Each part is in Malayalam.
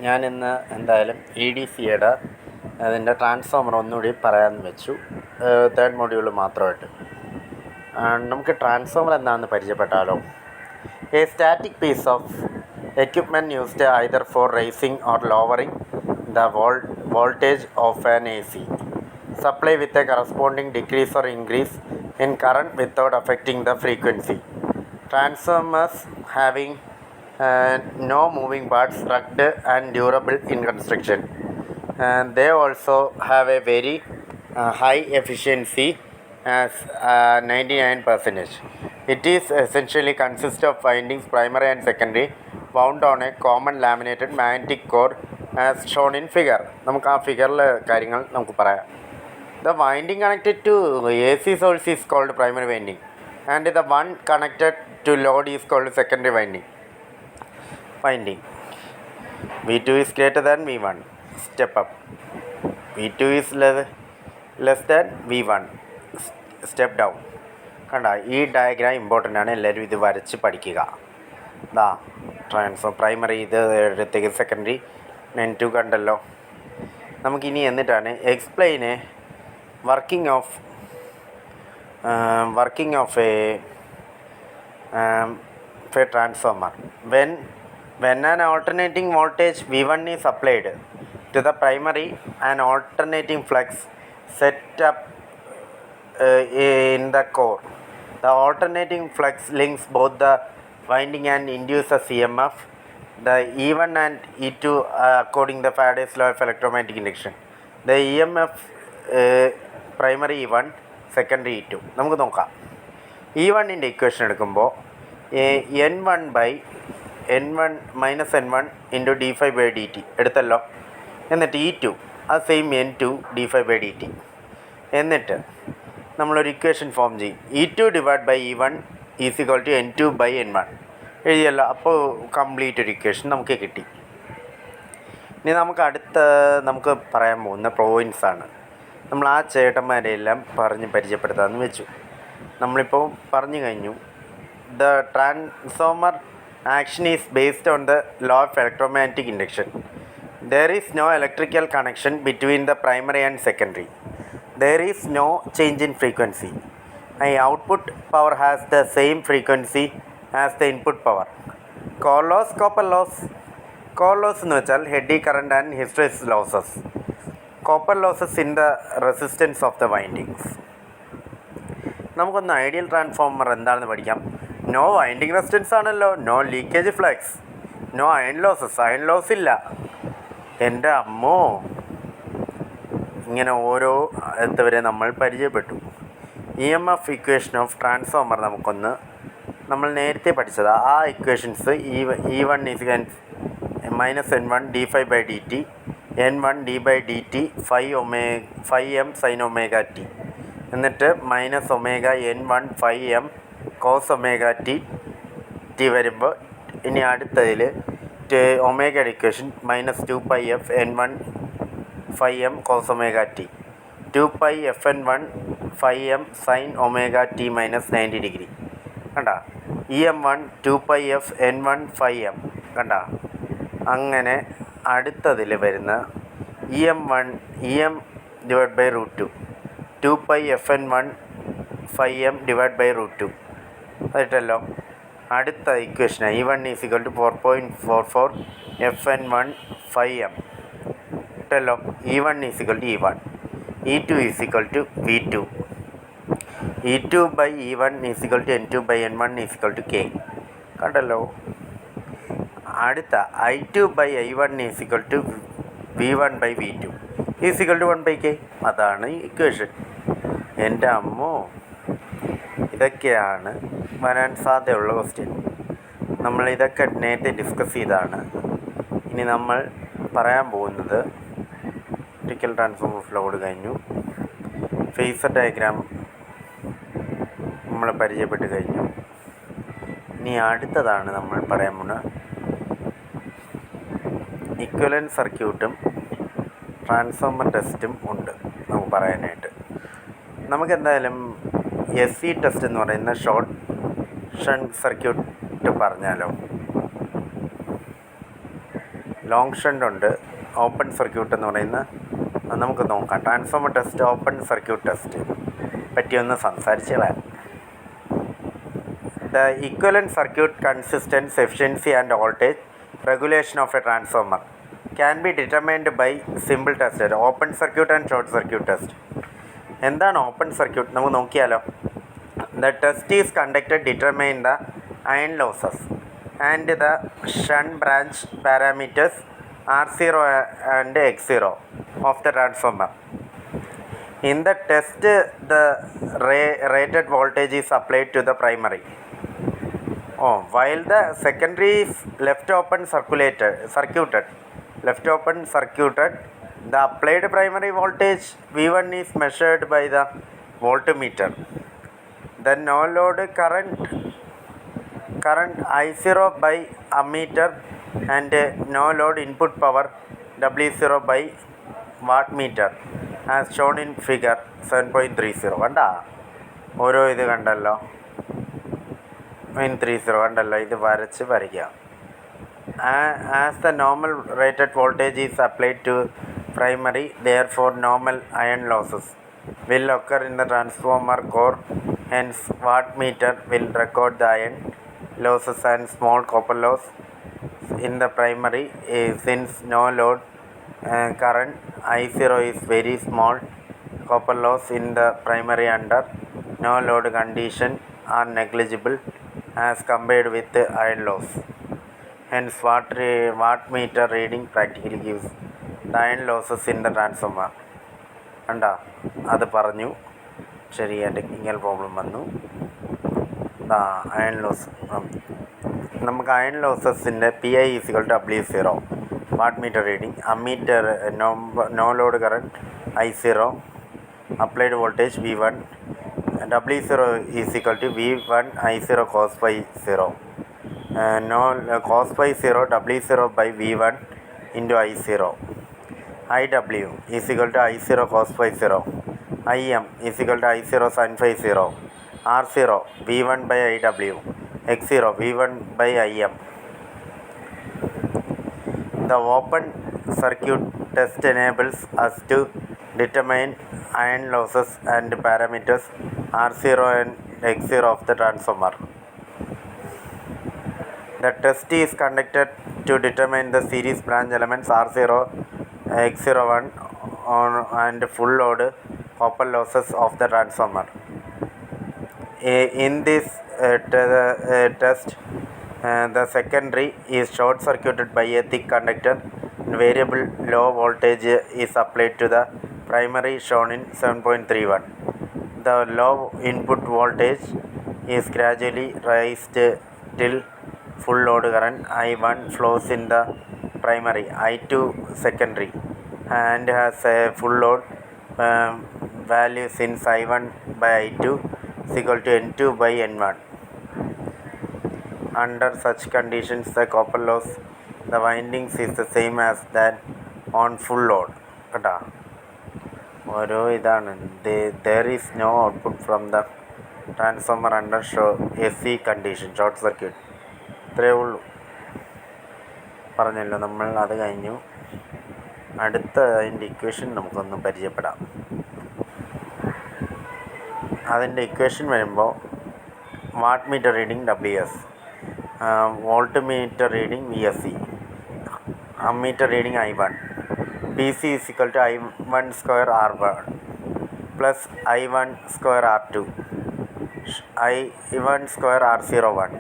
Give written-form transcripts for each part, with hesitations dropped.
ഞാനിന്ന് എന്തായാലും EDCA അതിൻ്റെ ട്രാൻസ്ഫോമർ ഒന്നുകൂടി പറയാമെന്ന് വെച്ചു. തേർഡ് മൊഡ്യൂൾ മാത്രമായിട്ട് നമുക്ക് ട്രാൻസ്ഫോമർ എന്താണെന്ന് പരിചയപ്പെട്ടാലോ. A static piece of equipment used either for raising or lowering the voltage of an AC supply with a corresponding decrease or increase in current without affecting the frequency. Transformers having no moving parts, rugged and durable in construction. They also have a very high efficiency as 99%. It is essentially consists of windings primary and secondary wound on a common laminated magnetic core as shown in figure. നമുക്ക് ആ ഫിഗറിലെ കാര്യങ്ങൾ നമുക്ക് പറയാം. The winding connected to AC source is called primary winding and the one connected to load is called secondary winding. V2 is greater than V1. Step up. V2 is less than V1. Step down. കണ്ട ഈ ഡയഗ്രാം ഇമ്പോർട്ടൻ്റ് ആണ്. എല്ലാവരും ഇത് വരച്ച് പഠിക്കുക. ട്രാൻസ്ഫോം പ്രൈമറി ഇത് എടുത്തേക്ക് സെക്കൻഡറി N2 കണ്ടല്ലോ. നമുക്കിനി എന്നിട്ടാണ് explain working of A transformer. When an alternating voltage V1 is applied to the primary, an alternating flux set up in the core. The alternating flux links both the winding and induces EMF. The E1 and E2 according to the Faraday's law of electromagnetic induction. The EMF primary E1, secondary E2. നമുക്ക് നോക്കാം. E1ൻ്റെ ഇക്വേഷൻ എടുക്കുമ്പോൾ N1 minus N1 into d∅dt എടുത്തല്ലോ. എന്നിട്ട് E2 അത് സെയിം N2 d∅dt. എന്നിട്ട് നമ്മളൊരു ഇക്വേഷൻ ഫോം ചെയ്യും. E2 divide by E1 is equal to N2 by N1 എഴുതിയല്ലോ. അപ്പോൾ കംപ്ലീറ്റ് ഒരു ഇക്വേഷൻ നമുക്ക് കിട്ടി. ഇനി നമുക്ക് പറയാൻ പോകുന്ന പോയിൻറ്റ്സാണ്. നമ്മൾ ആ ചേട്ടന്മാരെയെല്ലാം പറഞ്ഞ് പരിചയപ്പെടുത്താമെന്ന് വെച്ചു. നമ്മളിപ്പോൾ പറഞ്ഞു കഴിഞ്ഞു. The transformer action is based on the law of electromagnetic induction. There is no electrical connection between the primary and secondary. There is no change in frequency. Output power has the same frequency as the input power. Core loss, copper loss. Core loss എന്ന് വെച്ചാൽ eddy current and hysteresis losses. Copper losses in the resistance of the windings. നമുക്കൊന്ന് ഐഡിയൽ ട്രാൻസ്ഫോമർ എന്താണെന്ന് പഠിക്കാം. നോ വൈൻഡിങ് റെസിസ്റ്റൻസ് ആണല്ലോ, no leakage flux, no iron losses. Iron loss ഇല്ല. എൻ്റെ അമ്മോ, ഇങ്ങനെ ഓരോ എത്തവരെ നമ്മൾ പരിചയപ്പെട്ടു. EMF ഇക്വേഷൻ ഓഫ് ട്രാൻസ്ഫോമർ നമ്മൾ നേരത്തെ പഠിച്ചത് ആ equations E1 is minus N1 d∅dt, N1 d/dt 5m sin omega t, എന്നിട്ട് minus omega N1 5m cos omega t വരുമ്പോൾ ഇനി അടുത്തതിൽ ഒമേഗയുടെ equation minus 2πf N1 5m cos omega t, 2πf N1 5m sin omega t minus 90 degree. കണ്ട EM1 2πf N1 5m കണ്ട. അങ്ങനെ അടുത്തതിൽ വരുന്ന EM divide by √2 2πf N1 5m divide by √2 അതിട്ടല്ലോ. അടുത്ത equation E1 is equal to 4.44 FN1 5m ഇട്ടല്ലോ. E1 is equal to E1. E2 is equal to V2. E2 by E1 is equal to N2 by N1 is equal to K കണ്ടല്ലോ. അടുത്ത I2 by I1 is equal to V1 by V2 is equal to 1/K. അതാണ് ഇക്വേഷൻ. എൻ്റെ അമ്മോ, ഇതൊക്കെയാണ് വരാൻ സാധ്യതയുള്ള ക്വസ്റ്റ്യൻ. നമ്മളിതൊക്കെ നേരത്തെ ഡിസ്കസ് ചെയ്താണ്. ഇനി നമ്മൾ പറയാൻ പോകുന്നത് ഇലക്ട്രിക്കൽ ട്രാൻസ്ഫോമർ ഫ്ലോഡ് കഴിഞ്ഞു, ഫേസർ ഡയഗ്രാം നമ്മൾ പരിചയപ്പെട്ട് കഴിഞ്ഞു. ഇനി അടുത്തതാണ് നമ്മൾ പറയാൻ പോകുന്നത് ഇക്വലൻറ്റ് സർക്യൂട്ടും ട്രാൻസ്ഫോമർ ടെസ്റ്റും ഉണ്ട് നമുക്ക് പറയാനായിട്ട്. നമുക്കെന്തായാലും SC ടെസ്റ്റ് എന്ന് പറയുന്ന ഷോർട്ട് സർക്യൂട്ട് പറഞ്ഞാലോ. ലോങ് ഷണ്ട് ഉണ്ട്, ഓപ്പൺ സർക്യൂട്ട് എന്ന് പറയുന്ന നമുക്ക് നോക്കാം. Transformer test, open circuit test പറ്റിയൊന്ന് സംസാരിച്ച് കളയാം. The equivalent circuit consistence, efficiency and voltage regulation of a transformer can be determined by simple tests, open circuit and short circuit test. എന്താണ് ഓപ്പൺ സർക്യൂട്ട് നമുക്ക് നോക്കിയാലോ. The test is conducted determine the iron losses and the shunt branch parameters R0 and X0 of the transformer. In the test, the rated voltage is applied to the primary. While the secondary is left open circuited, the applied primary voltage V1 is measured by the voltmeter. The no load current I0 by ammeter and no load input power W0 by wattmeter as shown in figure 7.30. കണ്ടാ ഓരോ ഇത് കണ്ടല്ലോ, 30 കണ്ടല്ലോ, ഇത് വരയ്ക്കാം. As the normal rated voltage is applied to primary, therefore normal iron losses will occur in the transformer core. Hence wattmeter will record the iron losses and small copper loss in the primary. Since no load current I0 is very small, copper loss in the primary under no load condition are negligible as compared with the iron loss. Hence wattmeter reading practically gives the iron losses in the transformer. കണ്ടാ അത് പറഞ്ഞു. ചെറിയ ടെക്നിക്കൽ പ്രോബ്ലം വന്നു. അയൺ ലോസ് നമുക്ക് അയൺ ലോസസിൻ്റെ PI W0 wattmeter reading, ammeter no load current I0, applied voltage V1, W0 V1 I0 cos phi 0, cos phi 0 W0 by V1 into I0. IW I0 cos phi 0, IM I0 sin phi 0, R0 V1 by IW, X0 V1 by IM. The open circuit test enables us to determine iron losses and parameters R0 and X0 of the transformer. The test is conducted to determine the series branch elements R0, X01 and full load copper losses of the transformer. In this test, the secondary is short circuited by a thick conductor and variable low voltage is applied to the primary shown in 7.31. The low input voltage is gradually raised till full load current I1 flows in the primary, I2 secondary, and has a full load value since I1 by I2 is equal to N2 by N1. Under such conditions, the copper loss the windings is the same as that on full load. കേട്ടാ ഓരോ ഇതാണ്. There is no output from the transformer under SC condition, short circuit. ഇത്രയേ ഉള്ളൂ, പറഞ്ഞല്ലോ നമ്മൾ. അത് കഴിഞ്ഞു. അടുത്ത അതിൻ്റെ ഇക്വേഷൻ നമുക്കൊന്ന് പരിചയപ്പെടാം. അതിൻ്റെ ഇക്വേഷൻ വരുമ്പോൾ wattmeter reading WS, voltmeter reading VSC, ammeter reading I1, PC is equal to I1 square R1 plus I1 square R2, I1 square R01.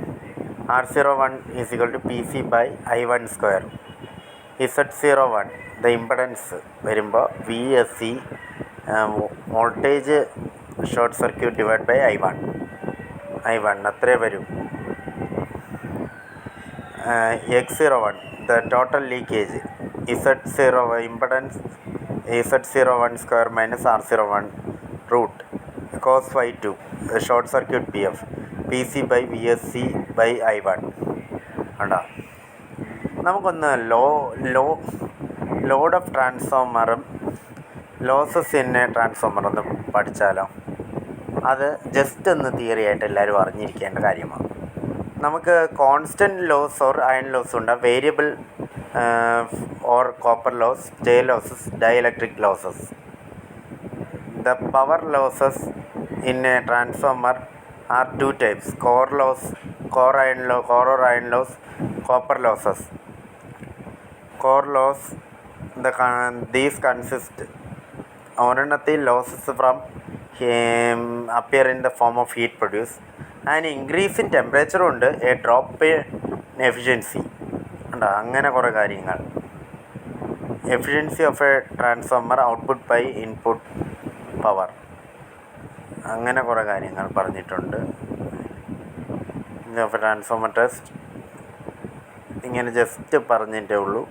R01 is equal to PC by I1 square. Z01 the impedance വരുമ്പോൾ VSC voltage short circuit divide by I1 അത്രേ വരും. X01 the total leakage, Z0 impedance Z01 square minus R01 root cos phi 2 short circuit PF, PC by VSC by I1. കണ്ടാ നമുക്കൊന്ന് ലോഡ് ഓഫ് ട്രാൻസ്ഫോമറും ലോസസ് ഇൻ എ ട്രാൻസ്ഫോമർ ഒന്ന് പഠിച്ചാലോ. അത് ജസ്റ്റ് ഒന്ന് തിയറി ആയിട്ട് എല്ലാവരും അറിഞ്ഞിരിക്കേണ്ട കാര്യമാണ്. നമുക്ക് constant loss or iron loss ഉണ്ട്, variable or copper loss, J losses, dielectric losses. The power losses in a transformer are two types: core loss, core or iron loss, copper losses. Core loss, these consist ഒരെണ്ണത്തിൽ losses from appear in the form of heat produced, an increase in temperature ഉണ്ട്, a drop in efficiency ഉണ്ട്. അങ്ങനെ കുറേ കാര്യങ്ങൾ. Efficiency of a transformer, output by input power, അങ്ങനെ കുറേ കാര്യങ്ങൾ പറഞ്ഞിട്ടുണ്ട്. ഓഫ് ട്രാൻസ്ഫോമർ ടെസ്റ്റ് ഇങ്ങനെ ജസ്റ്റ് പറഞ്ഞിട്ടേ ഉള്ളൂ.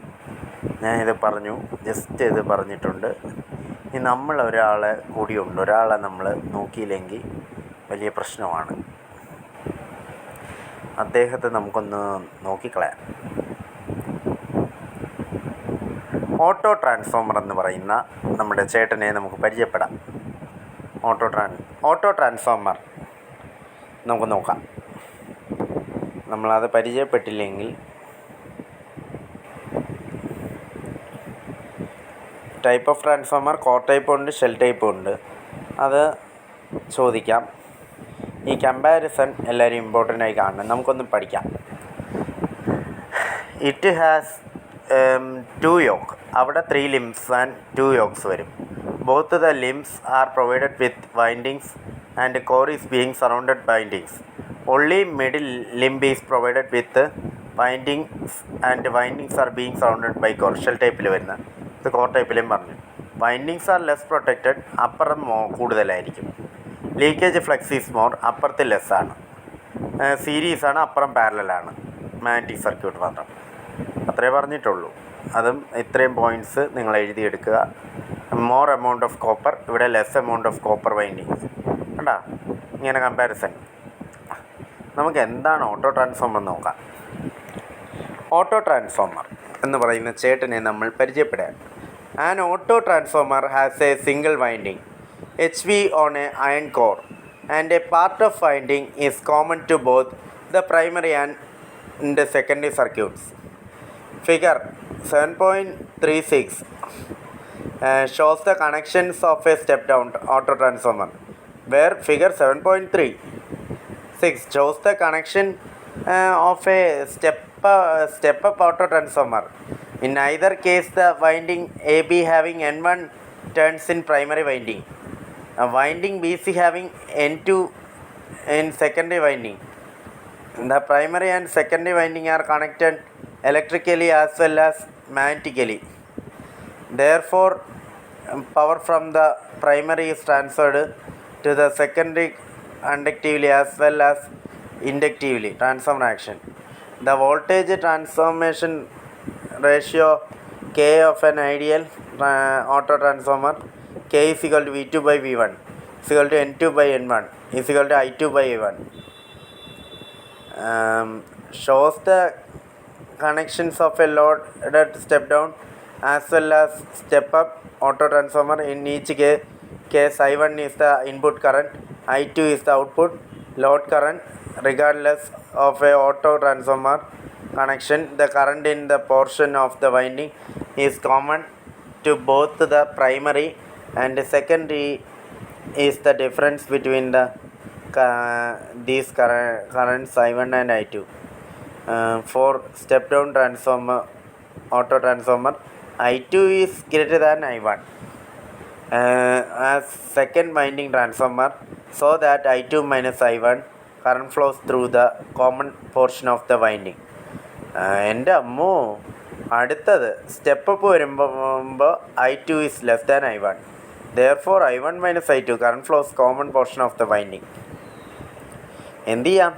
ഞാനിത് പറഞ്ഞു, ജസ്റ്റ് ഇത് പറഞ്ഞിട്ടുണ്ട്. ഇനി ഒരാളെ കൂടിയുണ്ട്, ഒരാളെ നമ്മൾ നോക്കിയില്ലെങ്കിൽ വലിയ പ്രശ്നമാണ്. അദ്ദേഹത്തെ നമുക്കൊന്ന് നോക്കിക്കളയാം. ഓട്ടോ ട്രാൻസ്ഫോമർ എന്ന് പറയുന്ന നമ്മുടെ ചേട്ടനെ നമുക്ക് പരിചയപ്പെടാം. ഓട്ടോ ട്രാൻസ്ഫോമർ നമുക്ക് നോക്കാം. നമ്മളത് പരിചയപ്പെട്ടില്ലെങ്കിൽ type of transformer core type ഉണ്ട്, ഷെൽ ടൈപ്പ് ഉണ്ട്. അത് ചോദിക്കാം. ഈ കമ്പാരിസൺ എല്ലാവരും ഇമ്പോർട്ടൻ്റ് ആയി കാണണം. നമുക്കൊന്ന് പഠിക്കാം. It has 2 yoke. അവിടെ 3 limbs and 2 yokes വരും. Both the limbs are provided with windings and core is being surrounded windings. Only middle limb is provided with windings and windings are being surrounded by core. Shell ടൈപ്പിൽ വരുന്ന ഇത് കോർ ടൈപ്പിലും പറഞ്ഞു. വൈൻഡിങ്സ് ആർ ലെസ് പ്രൊട്ടക്റ്റഡ്, അപ്പുറം കൂടുതലായിരിക്കും. ലീക്കേജ് ഫ്ലക്സ് ഈസ് മോർ, അപ്പുറത്ത് ലെസ്സാണ്. സീരീസാണ്, അപ്പുറം പാരലലാണ്. മാഗ്നറ്റിക് സർക്യൂട്ട് മാത്രം. അത്രേ പറഞ്ഞിട്ടുള്ളൂ. അതും ഇത്രയും പോയിൻറ്റ്സ് നിങ്ങൾ എഴുതിയെടുക്കുക. മോർ എമൗണ്ട് ഓഫ് കോപ്പർ, ഇവിടെ less amount of copper windings. കണ്ടാ ഇങ്ങനെ കമ്പാരിസൺ. നമുക്ക് എന്താണ് ഓട്ടോ ട്രാൻസ്ഫോമർ എന്ന് നോക്കാം. ഓട്ടോ ട്രാൻസ്ഫോമർ എന്ന് പറയുന്ന ചേട്ടനെ നമ്മൾ പരിചയപ്പെടാം. An auto transformer has A single winding HV on a iron core and a part of winding is common to both the primary and the secondary circuits. Figure 7.36 shows the connections of a step-down auto transformer, where figure 7.36 shows the connection of a step-up auto transformer. In either case, the winding AB having N1 turns in primary winding, winding BC having N2 in secondary winding. The primary and secondary winding are connected electrically as well as magnetically. Therefore, power from the primary is transferred to the secondary conductively as well as inductively. Transformer action. The voltage transformation ratio K of an ideal auto transformer, K is equal to V2 by V1 is equal to N2 by N1 is equal to I2 by I1. Shows the connections of a loaded step down as well as step up auto transformer. In each case I1 is the input current, I2 is the output load current. Regardless of a auto transformer connection, the current in the portion of the winding is common to both the primary and the secondary is the difference between these currents I1 and I2. For step down transformer, auto transformer, I2 is greater than I1 as second winding transformer, so that I2 minus I1 current flows through the common portion of the winding. എൻ്റെ അമ്മോ, അടുത്തത് സ്റ്റെപ്പ് അപ്പ് വരുമ്പോൾ I2 is less than I1. Therefore I1 minus I2 current flows common portion of the winding. എന്ത് ചെയ്യാം?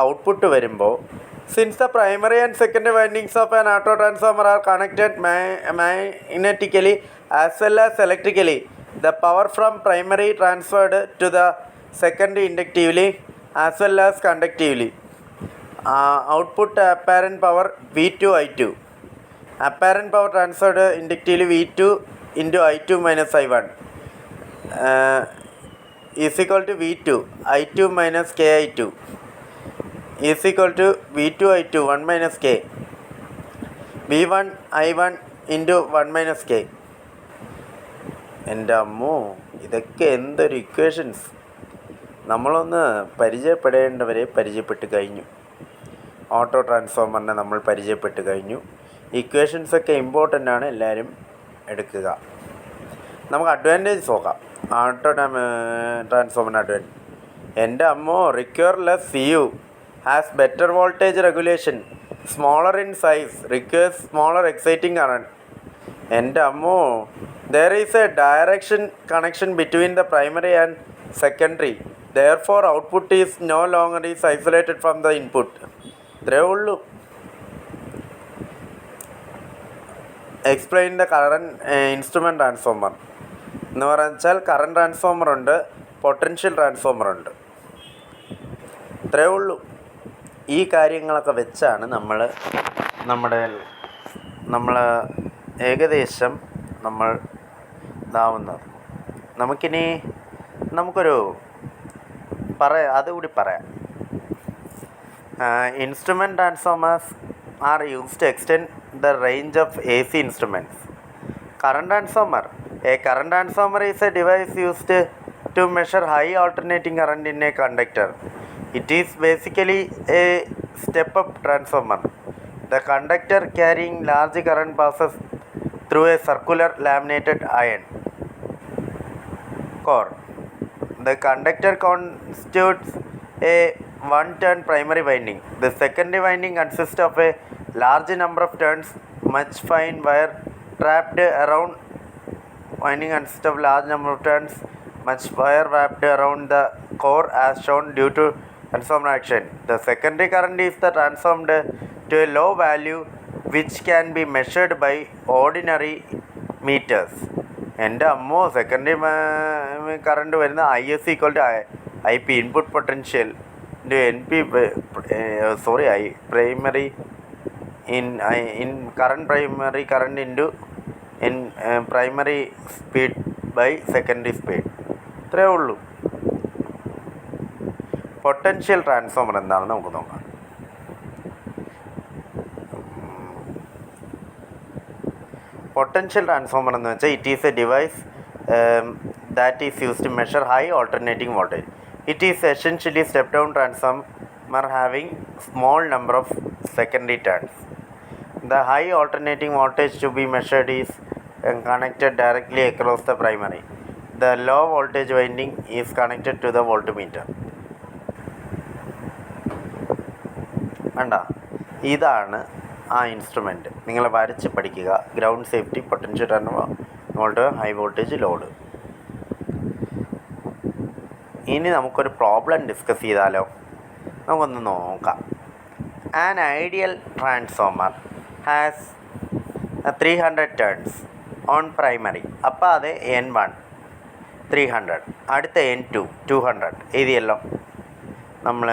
ഔട്ട്പുട്ട് വരുമ്പോൾ, since the primary and secondary windings of an auto transformer are connected magnetically as well as electrically, the power from primary transferred to the secondary inductively as well as conductively. Output apparent power V2 I2. Apparent power transferred inductively V2 into I2 minus I1 is equal to V2 I2 minus KI2 is equal to V2 I2 1 minus K V1 I1 into 1 minus K. എൻ്റെ അമ്മോ, ഇതൊക്കെ എന്തൊരു ഇക്വേഷൻസ്! നമ്മളൊന്ന് പരിചയപ്പെടേണ്ടവരെ പരിചയപ്പെട്ട് കഴിഞ്ഞു. ഓട്ടോ ട്രാൻസ്ഫോമറിനെ നമ്മൾ പരിചയപ്പെട്ട് കഴിഞ്ഞു. ഇക്വേഷൻസൊക്കെ ഇമ്പോർട്ടൻ്റ് ആണ്, എല്ലാവരും എടുക്കുക. നമുക്ക് അഡ്വാൻറ്റേജ് നോക്കാം. ഓട്ടോ ട്രാൻസ്ഫോമറിന് അഡ്വാൻറ്റേജ്. എൻ്റെ അമ്മോ, requires less CU has better voltage regulation, smaller in size, requires smaller exciting current. എൻ്റെ അമ്മോ, there is a direction connection between the primary and secondary, therefore output is no longer is isolated from the input. ഇത്രയേ ഉള്ളൂ. Explain the current instrument transformer എന്ന് പറഞ്ഞാൽ കറണ്ട് ട്രാൻസ്ഫോമർ ഉണ്ട്, പൊട്ടൻഷ്യൽ ട്രാൻസ്ഫോമർ ഉണ്ട്. ഇത്രയേ ഉള്ളൂ. ഈ കാര്യങ്ങളൊക്കെ വെച്ചാണ് നമ്മൾ ഏകദേശം നമ്മൾ ഇതാവുന്നത്. നമുക്കൊരു അതുകൂടി പറയാം. Instrument transformers are used to extend the range of AC instruments. Current transformer is a device used to measure high alternating current in a conductor. It is basically a step-up transformer. The conductor carrying large current passes through a circular laminated iron core. The conductor constitutes a one-turn primary winding. The secondary winding consists of a large number of turns. Much fine wire wrapped around the core as shown due to transformer action. The secondary current is transformed to a low value which can be measured by ordinary meters. എൻ്റെ അമ്മോ, സെക്കൻഡറി കറണ്ട് വരുന്ന IS equal to IP input potential into primary primary current into primary speed by secondary speed. ഇത്രയേ ഉള്ളൂ. പൊട്ടൻഷ്യൽ ട്രാൻസ്ഫോമർ എന്താണെന്ന് നമുക്ക് നോക്കാം. പൊട്ടൻഷ്യൽ ട്രാൻസ്ഫോമർ എന്ന് വെച്ചാൽ it is a device that is used to measure high alternating voltage. It is essentially step down transformer having small number of secondary turns. The high alternating voltage to be measured is connected directly across the primary. The low voltage winding is connected to the voltmeter. ഇതാണ് ആ ഇൻസ്ട്രുമെൻറ്റ്. നിങ്ങൾ വരച്ച് പഠിക്കുക. Ground safety, potential transformer, high voltage, load. ഇനി നമുക്കൊരു പ്രോബ്ലം ഡിസ്കസ് ചെയ്താലോ? നമുക്കൊന്ന് നോക്കാം. An ideal transformer has 300 turns on primary. അപ്പോൾ അത് N1 300, അടുത്ത N2 200 എഴുതിയല്ലോ നമ്മൾ.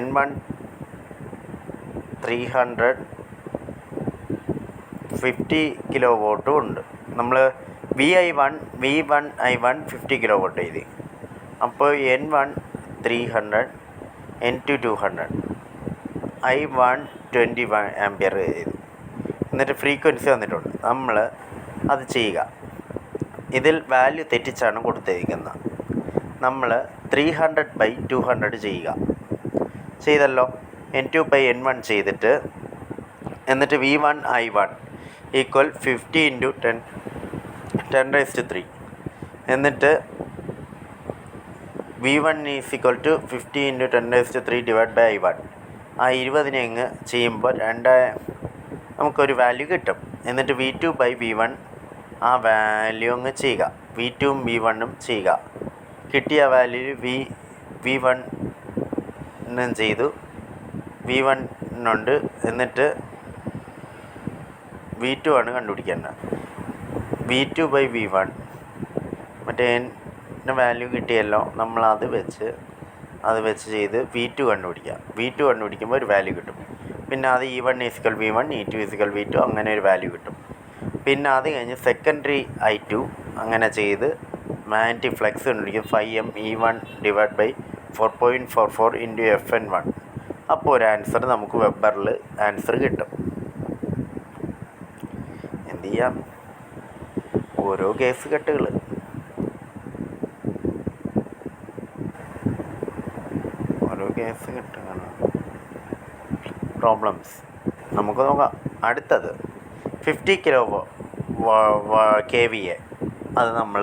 N1 300 50 കിലോ വോട്ടും ഉണ്ട്. നമ്മൾ V1 I1 50 കിലോ വോട്ട് എഴുതി. അപ്പോൾ N1 300, N2 200, I1 21 ആംപിയർ എഴുതി. എന്നിട്ട് ഫ്രീക്വൻസി വന്നിട്ടുണ്ട്. നമ്മൾ അത് ചെയ്യുക. ഇതിൽ വാല്യൂ തെറ്റിച്ചാണ് കൊടുത്തിരിക്കുന്നത്. നമ്മൾ 300/200 ചെയ്യുക. ചെയ്തല്ലോ. N2/N1 ചെയ്തിട്ട് എന്നിട്ട് V1 I1 ഈക്വൽ 50 × 10⁻³ എന്നിട്ട് V1 is equal to 50 × 10⁻³ /I1. ആ 20നെ അങ്ങ് ചെയ്യുമ്പോൾ നമുക്കൊരു വാല്യൂ കിട്ടും. എന്നിട്ട് V2/V1 ആ വാല്യൂ അങ്ങ് ചെയ്യുക. V2ഉം V1ഉം ചെയ്യുക. കിട്ടിയ വാല്യൂ V1 ചെയ്തു. V1 ഉണ്ട്. എന്നിട്ട് V2 ആണ് കണ്ടുപിടിക്കേണ്ടത്. V2/V1 മറ്റേ വാല്യൂ കിട്ടിയല്ലോ. നമ്മളത് വെച്ച് ചെയ്ത് V2 കണ്ടുപിടിക്കുക. V2 കണ്ടുപിടിക്കുമ്പോൾ ഒരു വാല്യൂ കിട്ടും. പിന്നെ അത് E1 = V1, E2 = V2 അങ്ങനെ ഒരു വാല്യൂ കിട്ടും. പിന്നെ അത് കഴിഞ്ഞ് സെക്കൻഡറി I2 അങ്ങനെ ചെയ്ത് മാഗ്നറ്റിക് ഫ്ലക്സ് കണ്ടുപിടിക്കും. 5M E1 / 4.44 × FN1. അപ്പോൾ ഒരു ആൻസർ നമുക്ക് വെബറിൽ ആൻസർ കിട്ടും. എന്ത് ചെയ്യാം, ഓരോ കേസ് കെട്ടുകൾ. പ്രോബ്ലംസ് നമുക്ക് നോക്കാം. അടുത്തത് 50 കിലോ KVA അത് നമ്മൾ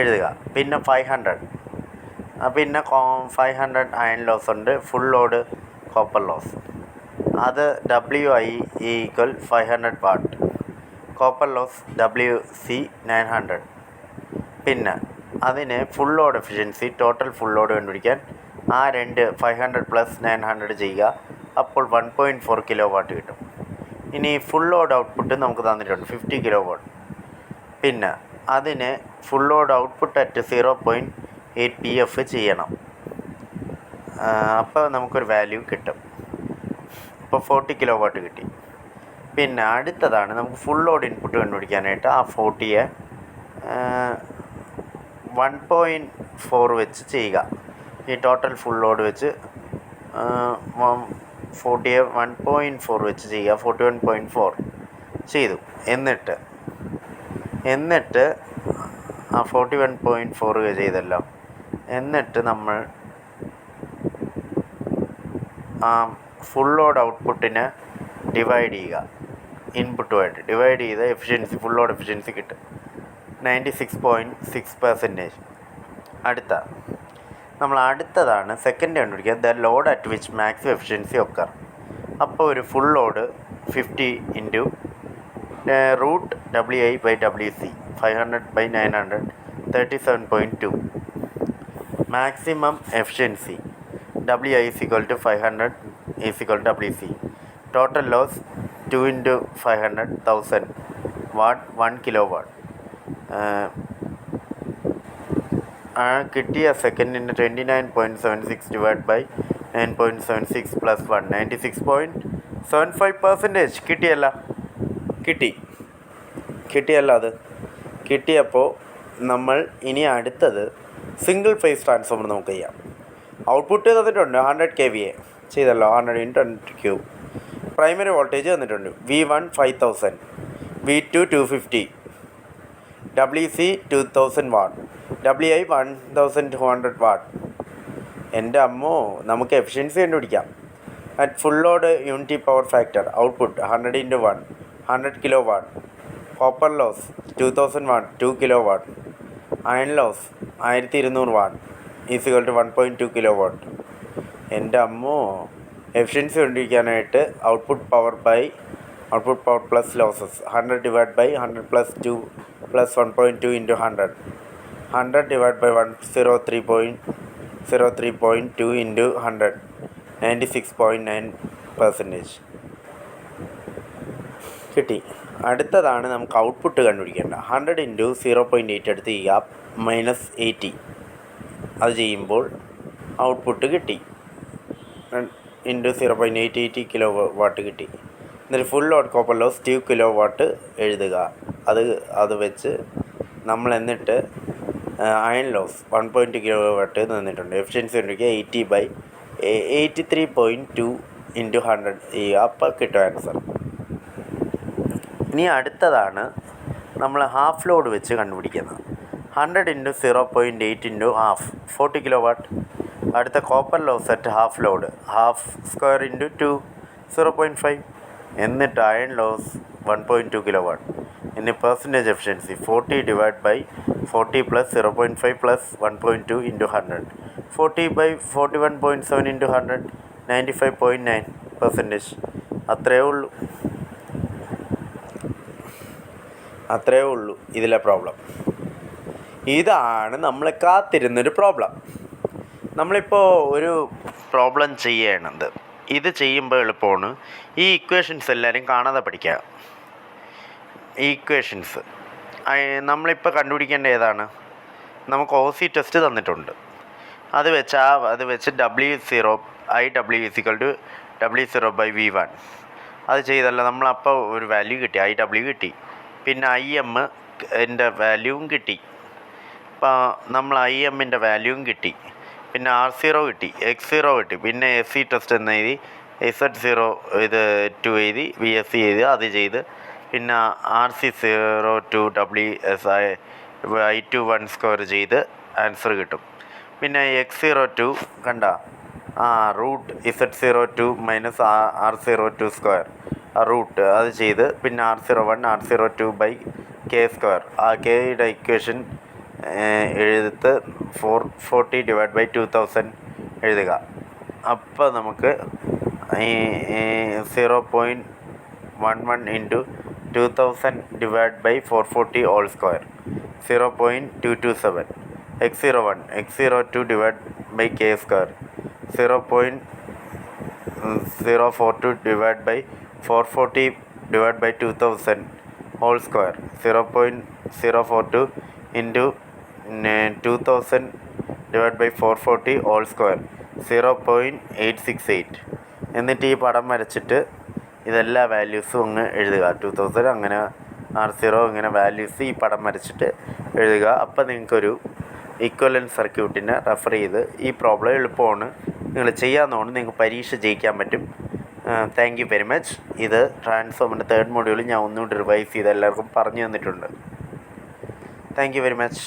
എഴുതുക. പിന്നെ 500, പിന്നെ 500 അയൺ ലോസ് ഉണ്ട്, ഫുൾ ലോഡ് കോപ്പർ ലോസ്. അത് WI equal 500 watt, copper loss WC 900. പിന്നെ അതിന് full load efficiency, total full load കണ്ടുപിടിക്കാൻ ആ 500 + 900 ചെയ്യുക. അപ്പോൾ 1.4 കിലോ വാട്ട് കിട്ടും. ഇനി ഫുൾ ലോഡ് ഔട്ട്പുട്ട് നമുക്ക് തന്നിട്ടുണ്ട് 50 കിലോ വാട്ട്. പിന്നെ അതിന് full load output at 0.8 PF ചെയ്യണം. അപ്പോൾ നമുക്കൊരു വാല്യൂ കിട്ടും. അപ്പോൾ 40 കിലോ വാട്ട് കിട്ടി. പിന്നെ അടുത്തതാണ് നമുക്ക് ഫുൾ ലോഡ് ഇൻപുട്ട് കണ്ടുപിടിക്കാനായിട്ട് ആ 40യെ 1.4 വെച്ച് ചെയ്യുക. ഈ ടോട്ടൽ ഫുൾ ലോഡ് വെച്ച് 40യെ 1.4 വെച്ച് ചെയ്യുക. 41.4 ചെയ്തു. എന്നിട്ട് ആ 41.4 ചെയ്തല്ലോ. എന്നിട്ട് നമ്മൾ ആ ഫുൾ ലോഡ് ഔട്ട്പുട്ടിനെ ഡിവൈഡ് ചെയ്യുക. ഇൻപുട്ടുമായിട്ട് ഡിവൈഡ് ചെയ്ത് എഫിഷ്യൻസി, ഫുൾ ലോഡ് എഫിഷ്യൻസി കിട്ടും 96.6%. അടുത്തതാണ് സെക്കൻഡ് കണ്ടുപിടിക്കുക, the load at which maximum efficiency occur. അപ്പോൾ ഒരു full load 50 into √WI/WC 500/900 37.2. Maximum efficiency WI = 500 = WC. Total loss 2 × 500 1000 watt 1 kilo watt. കിട്ടിയ സെക്കൻഡിന് 29.76 / 9.76 + 1 96.75% കിട്ടിയല്ല. അത് കിട്ടിയപ്പോൾ നമ്മൾ ഇനി അടുത്തത് സിംഗിൾ ഫേസ് ട്രാൻസ്ഫോമർ നമുക്ക് ചെയ്യാം. ഔട്ട്പുട്ട് തന്നിട്ടുണ്ട് 100 KVA ചെയ്തല്ലോ, 100 × 10³ പ്രൈമറി വോൾട്ടേജ് തന്നിട്ടുണ്ട്. V1 5000, V2 250, WC 2000 what, WI 1200 what. എൻ്റെ അമ്മോ, നമുക്ക് എഫിഷ്യൻസി കണ്ടുപിടിക്കാം. At full load unity power factor output 100 × 1 100 kilo watt. Copper loss 2000 watt 2 kilo watt. Iron loss 1200 watt = 1.2 kilo watt. എൻ്റെ അമ്മോ, എഫിഷ്യൻസി കണ്ടുപിടിക്കാനായിട്ട് ഔട്ട്പുട്ട് പവർ പ്ലസ് ലോസസ് 100 / 100 + 2 + 1.2 × 100 100 / 103.2 × 100 96.9% കിട്ടി. അടുത്തതാണ് നമുക്ക് ഔട്ട്പുട്ട് കണ്ടുപിടിക്കേണ്ട. 100 × 0.8 എടുത്ത് ചെയ്യുക -80. അത് ചെയ്യുമ്പോൾ ഔട്ട്പുട്ട് കിട്ടി ×0.880 കിലോ വാട്ട് കിട്ടി. എന്നിട്ട് full load copper loss 2 kilo watt എഴുതുക. അത് വെച്ച് നമ്മൾ എന്നിട്ട് അയൺ ലോസ് 1.2 കിലോ വാട്ട് തന്നിട്ടുണ്ട്. എഫിഷ്യൻസി കണ്ടുപിടിക്കുക 80/83.2 × 100 ചെയ്യുക. അപ്പോൾ കിട്ടും ആൻസർ. ഇനി അടുത്തതാണ് നമ്മൾ ഹാഫ് ലോഡ് വെച്ച് കണ്ടുപിടിക്കുന്നത്. 100 × 0.8 × ½ 40 കിലോ വാട്ട്. അടുത്ത copper loss at half load ½ × 2 0.5. എന്നിട്ട് അയൺ ലോസ് 1.2 കിലോ വാട്ട്. ഇനി പെർസെൻറ്റേജ് എഫിഷ്യൻസി 40 / 40 + 0.5 + 1.2 × 100 40/41.7 × 100 95.9%. അത്രയേ ഉള്ളൂ ഇതിലെ പ്രോബ്ലം. ഇതാണ് നമ്മൾ കാത്തിരുന്നൊരു പ്രോബ്ലം. നമ്മളിപ്പോൾ ഒരു പ്രോബ്ലം ചെയ്യണത്, ഇത് ചെയ്യുമ്പോൾ എളുപ്പമാണ്. ഈ ഇക്വേഷൻസ് എല്ലാവരും കാണാതെ പഠിക്കുക. ഈ ഇക്വേഷൻസ് നമ്മളിപ്പോൾ കണ്ടുപിടിക്കേണ്ട ഏതാണ്? നമുക്ക് OC ടെസ്റ്റ് തന്നിട്ടുണ്ട്. അത് വെച്ച് W0 IW = W0/V1 അത് ചെയ്തല്ലോ. നമ്മളപ്പോൾ ഒരു വാല്യൂ കിട്ടി, IW കിട്ടി. പിന്നെ IM-ൻ്റെ വാല്യൂവും കിട്ടി. അപ്പോൾ നമ്മൾ IM-ൻ്റെ വാല്യൂവും കിട്ടി. പിന്നെ R0 കിട്ടി, X0 കിട്ടി, പിന്നെ SC ടെസ്റ്റ് എന്ന് എഴുതി, Z0 ഇത് 2 എഴുതി, VSC എഴുതി, അത് ചെയ്ത്, പിന്നെ RC02 WSI I2 1 സ്ക്വയർ ചെയ്ത് ആൻസർ കിട്ടും. പിന്നെ X02 കണ്ട root Z02 minus R02 square root അത് ചെയ്ത്, പിന്നെ R01 R02 by K square ആ കെയുടെ ഇക്വേഷൻ എഴുത്ത് 440 ഡിവൈഡ് ബൈ 2000 എഴുതുക. അപ്പോൾ നമുക്ക് 0.11 into 2000 divide by 440 whole square 0.227. X02 divide by K square 0.042 divide by 440 divide by 2000 whole square 0.042 into 2000 divide by 440 whole square 0.868. എന്നിട്ട് ഈ പടം വരച്ചിട്ട് ഇതെല്ലാ വാല്യൂസും അങ്ങ് എഴുതുക. 2000 അങ്ങനെ R0 ഇങ്ങനെ വാല്യൂസ് ഈ പടം വരച്ചിട്ട് എഴുതുക. അപ്പോൾ നിങ്ങൾക്കൊരു ഇക്വലൻറ്റ് സർക്യൂട്ടിനെ റെഫർ ചെയ്ത് ഈ പ്രോബ്ലം എളുപ്പമാണ്, നിങ്ങൾ ചെയ്യാവുന്നതുകൊണ്ട് നിങ്ങൾക്ക് പരീക്ഷ ജയിക്കാൻ പറ്റും. Thank you very much. ഇത് ട്രാൻസ്ഫോമിൻ്റെ 3rd മൊഡ്യൂളിൽ ഞാൻ ഒന്നുകൂടി റിവൈസ് ചെയ്ത് എല്ലാവർക്കും പറഞ്ഞു തന്നിട്ടുണ്ട്. Thank you very much.